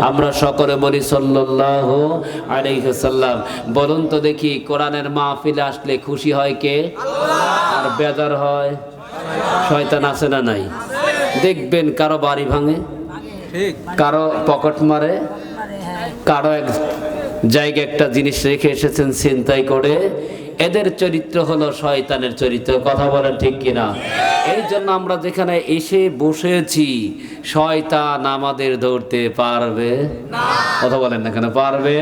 আমরা সকলে বলি সাল্লাল্লাহু আলাইহি ওয়াসাল্লাম। বলুন তো দেখি, কোরআনের মাহফিলে আসলে খুশি হয় কে? আর বেজার হয় শয়তান। আছে না নাই? দেখবেন কারো বাড়ি ভাঙে, কারো পকেট মারে, কারো এক জায়গায় একটা জিনিস রেখে এসেছেন ছিনতাই করে। এদের চরিত্র হলো শয়তানের চরিত্র। কথা বলেন ঠিক কিনা? এই জন্য আমরা যেখানে এসে বসেছি, শয়তান আমাদের ধরতে পারবে না। কথা বলেন না কেন? পারবে।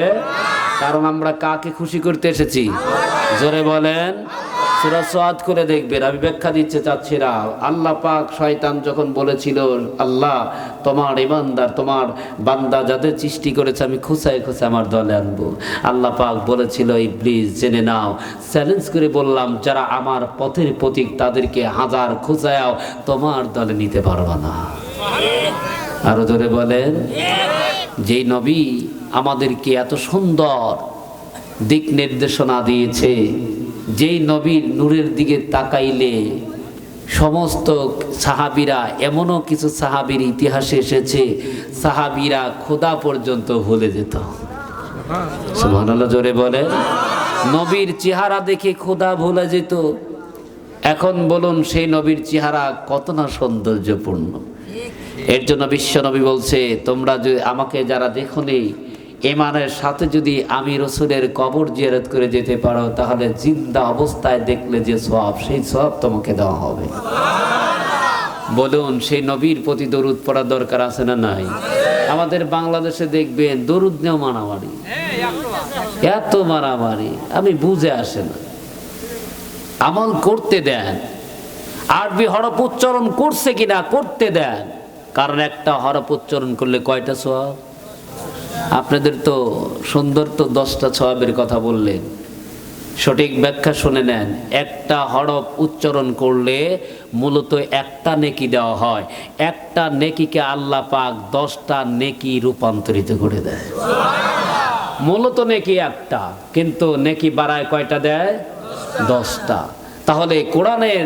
কারণ আমরা কাকে খুশি করতে এসেছি? জোরে বলেন। সূরা সাদ করে দেখবেন, আমি ব্যাখ্যা দিতে চাচ্ছি না। আল্লাহ পাক শয়তান যখন বলেছিল, আল্লাহ তোমার ইমানদার, তোমার বান্দা যাদের সৃষ্টি করেছে আমি খুঁচায় খুঁচায় আমার দলে আনবো। আল্লাহ পাক বলেছিল, ইবলিস জেনে নাও, চ্যালেঞ্জ করে বললাম, যারা আমার পথের প্রতীক তাদেরকে হাজার খুঁচায়াও তোমার দলে নিতে পারবা না। আরো জোরে বলেন। যেই নবী আমাদেরকে এত সুন্দর দিক নির্দেশনা দিয়েছে, যেই নবীর নূরের দিকে তাকাইলে সমস্ত সাহাবীরা, এমনও কিছু সাহাবীর ইতিহাসে এসেছে সাহাবীরা খোদা পর্যন্ত ভুলে যেত। সুবহানাল্লাহ, জোরে বলে। নবীর চেহারা দেখে খোদা ভুলে যেত। এখন বলুন সেই নবীর চেহারা কত না সৌন্দর্যপূর্ণ। এর জন্য বিশ্ব নবী বলছে, তোমরা আমাকে যারা দেখোনি, ঈমানের সাথে যদি আমি রসুলের কবর জিয়ারত করে যেতে পারো, তাহলে জিন্দা অবস্থায় দেখলে যে সওয়াব, সেই সওয়াব তোমাকে দেওয়া হবে। বলুন সেই নবীর প্রতি দরুদ পড়ার দরকার আছে না নাই? আমাদের বাংলাদেশে দেখবেন দরুদ নেও মারামারি, এত মারামারি আমি বুঝে আসে না। আমল করতে দেন, আরবি হরফ উচ্চারণ করছে কিনা করতে দেন। কারণ একটা হরফ উচ্চারণ করলে কয়টা সওয়াব? আপনাদের তো সুন্দর তো 10টা সওয়াবের কথা বললেন, সঠিক ব্যাখ্যা শুনে নেন। একটা হরফ উচ্চারণ করলে মূলত একটা নেকি দেওয়া হয়। একটা নেকিকে আল্লাহ পাক 10টা নেকি রূপান্তরিত করে দেয়। মূলত নেকি একটা, কিন্তু নেকি বাড়ায় কয়টা দেয়? 10টা। তাহলে কোরআনের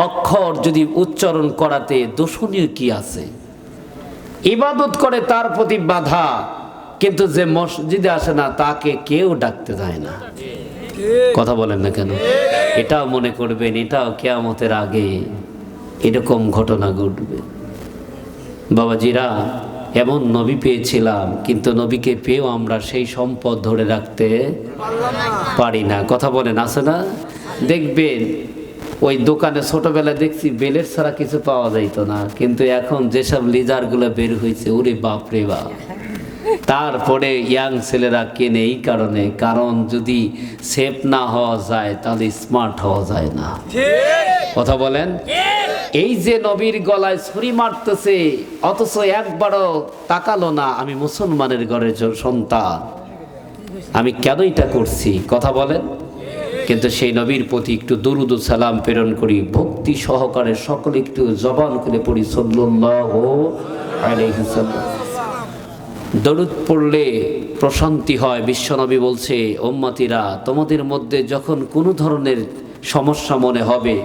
অক্ষর যদি উচ্চারণ করাতে দোষণীয় কি আছে? ইবাদত করে তার প্রতি বাধা, কিন্তু যে মসজিদে আসে না তাকে কেউ ডাকতে যায় না। কথা বলেন না কেন? এটাও মনে করবেন, এটাও কিয়ামতের আগে এরকম ঘটনা ঘটবে। বাবাজিরা, এমন নবী পেয়েছিলাম, কিন্তু নবীকে পেয়েও আমরা সেই সম্পদ ধরে রাখতে পারি না। কথা বলেন, আছে না? দেখবেন ওই দোকানে ছোটবেলায় দেখছি বেলের ছাড়া কিছু পাওয়া যাইতো না, কিন্তু এখন যেসব লিজারগুলো বের হয়েছে, ওরে বাপ রে বাপ। তারপরে ইয়াং ছেলেরা কেনে এই কারণে, কারণ যদি সেফ না হওয়া যায় তাহলে স্মার্ট হওয়া যায় না। কথা বলেন। এই যে নবীর গলায় ছুরি মারতেছে, অথচ একবারও তাকালো না আমি মুসলমানের ঘরের সন্তান, আমি কেন এটা করছি? কথা বলেন। কিন্তু সেই নবীর প্রতি একটু দরুদ ও সালাম প্রেরণ করি, ভক্তি সহকারে সকলে একটু জবান করে পড়ি সাল্লাল্লাহু আলাইহি ওয়াসাল্লাম। দরুদ পড়লে প্রশান্তি হয়। বিশ্বনবী বলছে, উম্মতিরা তোমাদের মধ্যে যখন কোনো ধরনের সমস্যা মনে হবে,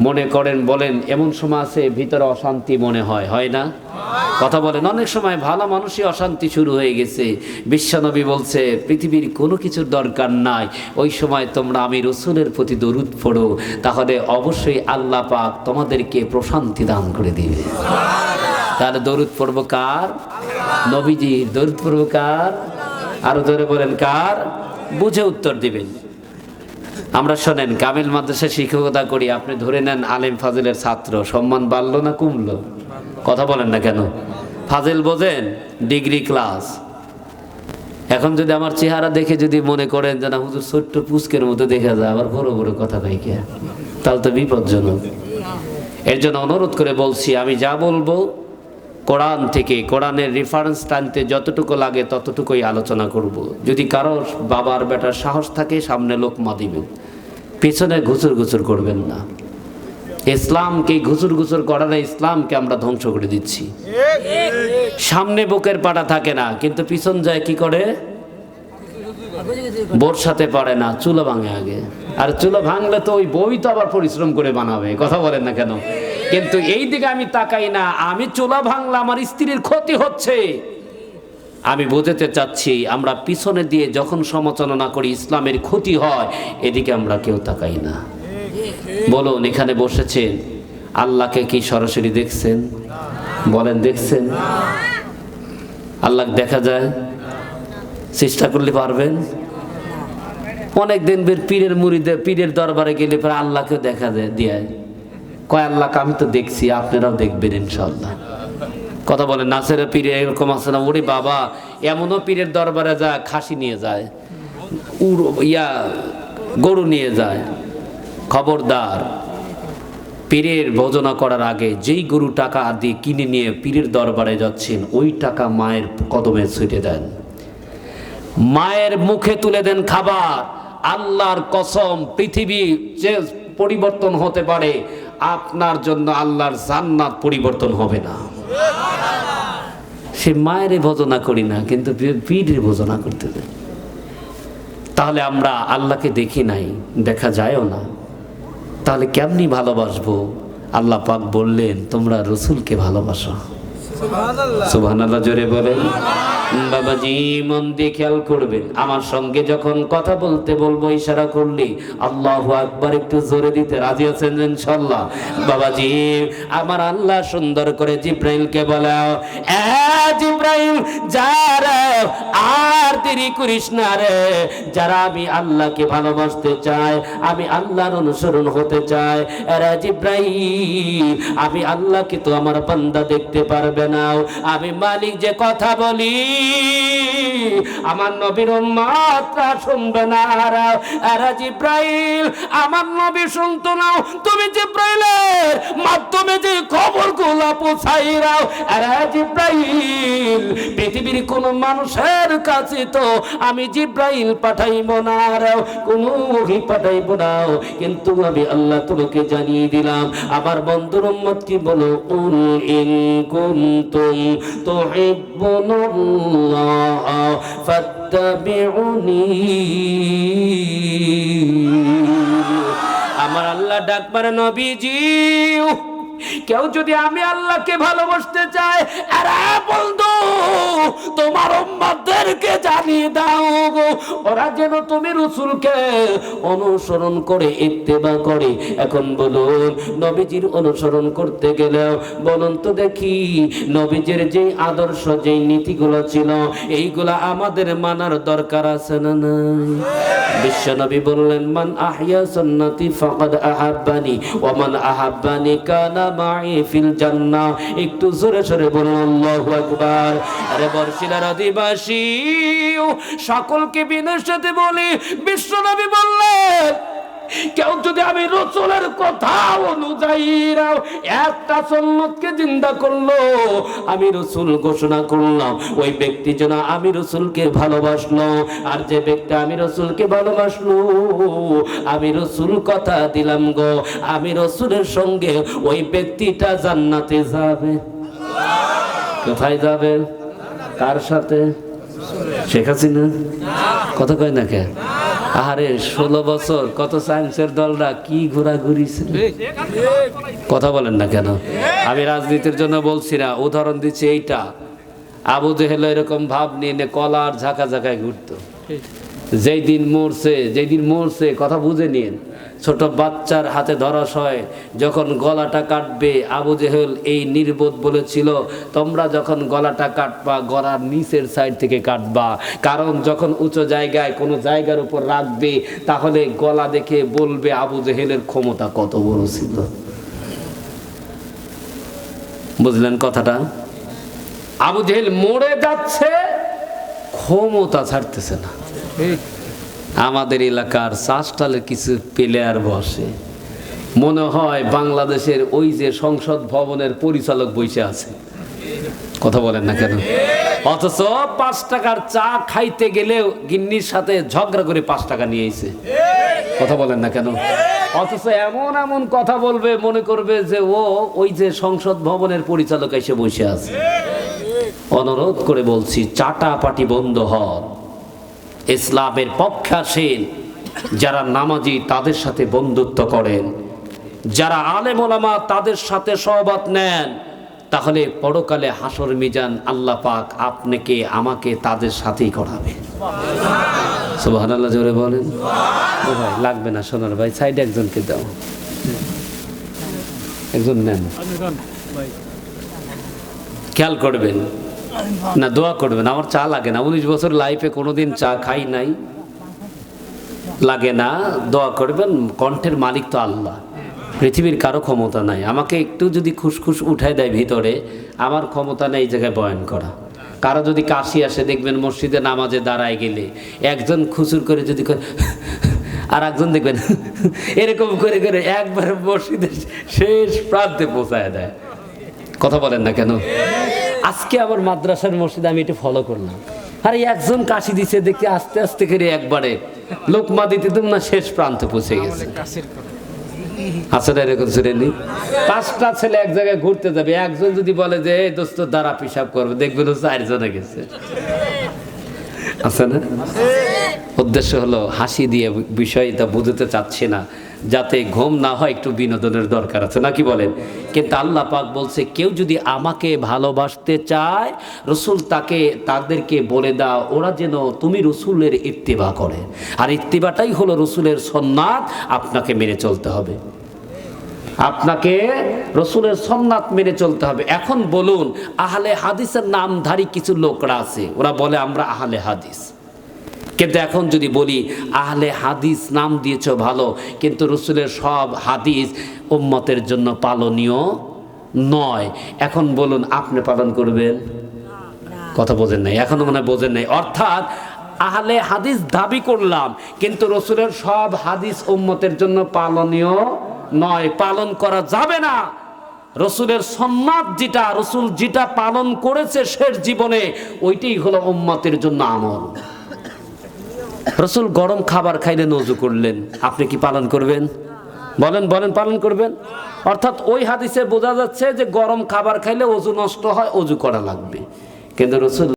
মনে করেন বলেন এমন সময় আছে ভিতরে অশান্তি মনে হয়, হয় না? কথা বলেন। অনেক সময় ভালো মানুষই অশান্তি শুরু হয়ে গেছে। বিশ্বনবী বলছে পৃথিবীর কোনো কিছুর দরকার নাই, ওই সময় তোমরা আমি রসুলের প্রতি দরুদ পড়ো, তাহলে অবশ্যই আল্লাহ পাক তোমাদেরকে প্রশান্তি দান করে দিবে। তাহলে দরুদ পড়বো কার? নবীজির। দরুদ পড়বো কার? আরো ধরে বলেন কার? বুঝে উত্তর দিবেন। আমরা শোনেন, কামিল মাদ্রাসায় শিক্ষকতা করি, আপনি ধরে নেন আলেম ফাজিলের ছাত্র, সম্মান বাড়লো না কমলো? কথা বলেন না কেন? ফাজিল বোঝেন? Degree class. এখন যদি আমার চেহারা দেখে যদি মনে করেন যে না হুজুর ছোট্ট পুস্কের মতো দেখা যায়, আবার বড় বড় কথা কই কে, তাহলে তো বিপজ্জনক। এর জন্য অনুরোধ করে বলছি, আমি যা বলবো কোরআন থেকে, কোরআনের রেফারেন্স টানতে যতটুকু লাগে ততটুকুই আলোচনা করব। যদি কারো বাবার বেটার সাহস থাকে সামনে লোকমা দিবেন, পেছনে ঘুচুর ঘুচুর করবেন না। ইসলামকে ঘুচুর ঘুচুর করালে ইসলামকে আমরা ধ্বংস করে দিচ্ছি। সামনে বুকের পাটা থাকে না, কিন্তু পিছন যায় কি করে? বোর সাথে পারে না, চুলো ভাঙে আগে। আর চুলো ভাঙলে তো ওই বই তো আবার পরিশ্রম করে বানাবে। কথা বলেন না কেন? কিন্তু এই দিকে আমি তাকাই না, আমি চুলা ভাঙলে আমার স্ত্রীর ক্ষতি হচ্ছে, আমি বোঝাতে চাচ্ছি, আমরা পিছনে দিয়ে যখন সমালোচনা করি ইসলামের ক্ষতি হয়, এদিকে আমরা কেউ তাকাই না। বলুন, এখানে বসেছেন, আল্লাহকে কি সরাসরি দেখছেন? বলেন, দেখছেন? আল্লাহ দেখা যায়? চেষ্টা করলে পারবেন? অনেক দিন পীরের মুরিদে পীরের দরবারে গেলে পরে আল্লাহকেও দেখা যায় দিয়ে কয়, আল্লাহ আমি তো দেখছি, আপনারাও দেখবেন ইনশাল্লাহ। কথা বলেন, নাসের পীরে এরকম আছে না? ওরে বাবা, এমনও পীরের দরবারে যায় খাসি নিয়ে যায়, গরু নিয়ে যায়। খবরদার, পীরের ভোজনা করার আগে যেই গরু টাকা দিয়ে কিনে নিয়ে পীরের দরবারে যাচ্ছেন, ওই টাকা মায়ের কদমে ছুটে দেন, মায়ের মুখে তুলে দেন খাবার। আল্লাহর কসম, পৃথিবী যে পরিবর্তন হতে পারে, আপনার জন্য আল্লাহর জান্নাত পরিবর্তন হবে না। সে মায়ের ভোজনা করি না, কিন্তু পীরের ভোজনা করতে দেয়। তাহলে আমরা আল্লাহকে দেখি নাই, দেখা যায়ও না, তাহলে কেমনি ভালোবাসবো? আল্লাহ পাক বললেন, তোমরা রসুলকে ভালোবাসো। সুবহানাল্লাহ, জোরে বলেন। বাবাজি, মন দিয়ে খেয়াল করবেন, আমার সঙ্গে যখন কথা বলতে বলবো ইশারা করলে আল্লাহু আকবার একটু জোরে দিতে রাজি আছেন ইনশাআল্লাহ? বাবাজি, আমার আল্লাহ সুন্দর করে জিব্রাইলকে বলাও, জিব্রাইল যারা আর দেরি করিস না রে, যারা আমি আল্লাহকে ভালোবাসতে চায়, আমি আল্লাহর অনুসরণ হতে চায়, এরা জিব্রাইল, আমি আল্লাহকে তো আমার বান্দা দেখতে পারবে না, আমি মালিক যে কথা বলি আমার নবীর উম্মতরা শুনবে না। এরা জিব্রাইল, আমার নবী শুনতো না, তুমি জিব্রাইলের মাধ্যমে যে খবরগুলো পৌঁছাইরাও। এরা জিব্রাইল, পৃথিবীর কোন মানুষের কাছে তো আমি জিব্রাইল পাঠাইব না, কোন ওহী পাঠাইব না, কিন্তু আমি আল্লাহ তোমাকে জানিয়ে দিলাম, আমার বন্ধুর উম্মত কি বলো, কুল ইন কুনতুম তুহিব্বুনাল্লাহ ফাত্তাবিউনি। আমার আল্লাহ ডাক মারে, নবীজি, কেউ যদি আমি আল্লাহকে ভালোবাসতে চায়, আরে বন্ধু, তোমার উম্মতদেরকে জানিয়ে দাও গো, ওরা যেন তুমি রাসূলকে অনুসরণ করে ইত্তেবা করে। এখন বলুন, নবীজির অনুসরণ করতে গেলে বলুন তো দেখি, নবীজির যে আদর্শ, যে নীতিগুলো ছিল, এইগুলা আমাদের মানার দরকার আছে না নাই? বিশ্বনবী বললেন, মান আহইয়া সুন্নতি ফাকাদ আহাব্বানি ওয়া মান আহাব্বানি কানা মাই ফিল জান্নাহ। একটু জোরে জোরে বলুন আল্লাহু আকবার। আরে বর্ষিলার আদিবাসী সকলকে বিনয়ের সাথে বলি, বিশ্বনবী বললেন, কেউ যদি আমি রাসূলের কথা অনুযায়ী একটা সুন্নতকে জিন্দা করলো, আমি রাসূল ঘোষণা করলাম, ওই ব্যক্তি যেন আমি রাসূলকে ভালোবাসলো। আর যে ব্যক্তি আমি রাসূলকে ভালোবাসলো, আমি রাসূল কথা দিলাম গো, আমি রাসূলের সঙ্গে ওই ব্যক্তিটা জান্নাতে যাবে। কোথায় যাবে? কার সাথে? শেখ হাসিনা? কথা কয় না কে? আরে 16 বছর কত সায়েন্সের দলরা কি ঘোরাঘুরি ছিল, কথা বলেন না কেন? আমি রাজনীতির জন্য বলছি না, উদাহরণ দিচ্ছি এইটা। আবু জেহেল এরকম ভাব নিয়ে কলার ঝাঁকা ঝাঁকায় ঘুরতো, যেই দিন মরছে কথা বুঝে নিন, ছোট বাচ্চার হাতে ধরাস হয়, যখন গলাটা কাটবে, আবু জেহেল এই নির্বোধ বলেছিল, তোমরা যখন গলাটা কাটবা গলার নিচের সাইড থেকে কাটবা, কারণ যখন উঁচু জায়গায় কোনো জায়গার উপর রাখবে, তাহলে গলা দেখে বলবে আবু জেহেলের ক্ষমতা কত বড় ছিল। বুঝলেন কথাটা? আবু জেহেল মরে যাচ্ছে, ক্ষমতা ছাড়তেছে না। আমাদের এলাকার চাষটালে কিছু প্লেয়ার বসে, মনে হয় বাংলাদেশের ওই যে সংসদ ভবনের পরিচালক বসে আছে, কথা বলেন না কেন? অথচ 5 টাকার চা খাইতে গেলেও গিন্নির সাথে ঝগড়া করে 5 টাকা নিয়ে এসে, কথা বলেন না কেন? অথচ এমন এমন কথা বলবে, মনে করবে যে ও ওই যে সংসদ ভবনের পরিচালক এসে বসে আছে। অনুরোধ করে বলছি, চাটাপাটি বন্ধ হন। ইসলামের পক্ষে আসেন, যারা নামাজি তাদের সাথে বন্ধুত্ব করেন, যারা আলেম ওলামা তাদের সাথে সহবত নেন, তাহলে পরকালে হাসর মিজান আল্লাহ পাক আপনাকে আমাকে তাদের সাথেই করাবে। সুবহানাল্লাহ জোরে বলেন। ও ভাই লাগবে না সোনার ভাই, সাইডে একজনকে দাও, একজন নেন, খেয়াল করবেন না, দোয়া করবেন। আমার চা লাগে না, 19 বছর লাইফে কোনোদিন চা খাই নাই, লাগে না, দোয়া করবেন। কণ্ঠের মালিক তো আল্লাহ, পৃথিবীর কারো ক্ষমতা নাই। আমাকে একটু যদি খুশখুশ উঠায় দেয় ভিতরে, আমার ক্ষমতা নেই এই জায়গায় বয়ান করা। কারো যদি কাশি আসে দেখবেন মসজিদে নামাজে দাঁড়ায় গেলে একজন খুচুর করে যদি আর একজন দেখবেন এরকম করে করে একবার মসজিদের শেষ প্রান্তে পৌঁছায় দেয়। কথা বলেন না কেন? আজকে আবার মাদ্রাসার মসজিদে আমি এটা ফলো করলাম, আরে একজন কাশি দিচ্ছে দেখি আস্তে আস্তে করে একবারে লোকমা দিতে তুমি না শেষ প্রান্তে পৌঁছে গেছে। আসলে এরকম শ্রেণী 5টা ছেলে এক জায়গায় ঘুরতে যাবে, একজন যদি বলে যে এই দোস্ত দ্বারা পেশাব করবে, দেখবেন 4জনে গেছে। আছে না? উদ্দেশ্য হলো হাসি দিয়ে বিষয়টা বুঝতে চাচ্ছি না, যাতে ঘুম না হয়, একটু বিনোদনের দরকার আছে নাকি বলেন। কিন্তু আল্লাহ পাক বলছে কেউ যদি আমাকে ভালোবাসতে চায়, রসুল তাদেরকে বলে দাও ওরা যেন তুমি রসুলের ইত্তিবা করে। আর ইত্তিবাটাই হলো রসুলের সুন্নাত, আপনাকে মেনে চলতে হবে, আপনাকে রসুলের সুন্নাত মেনে চলতে হবে। এখন বলুন, আহলে হাদিসের নামধারী কিছু লোকরা আছে, ওরা বলে আমরা আহলে হাদিস, কিন্তু এখন যদি বলি আহলে হাদিস নাম দিয়েছ ভালো, কিন্তু রসুলের সব হাদিস উম্মতের জন্য পালনীয় নয়। এখন বলুন আপনি পালন করবেন? কথা বোঝেন নাই, এখনো মনে হয় বোঝেন নাই। অর্থাৎ আহলে হাদিস দাবি করলাম, কিন্তু রসুলের সব হাদিস উম্মতের জন্য পালনীয় নয়, পালন করা যাবে না। রসুলের সুন্নাত যেটা, রসুল যেটা পালন করেছে শেষ জীবনে, ওইটাই হলো উম্মতের জন্য আমল। রসুল গরম খাবার খাইলে নজু করলেন, আপনি কি পালন করবেন? বলেন বলেন, পালন করবেন? অর্থাৎ ওই হাদিসে বোঝা যাচ্ছে যে গরম খাবার খাইলে অজু নষ্ট হয়, অজু করা লাগবে, কিন্তু রসুল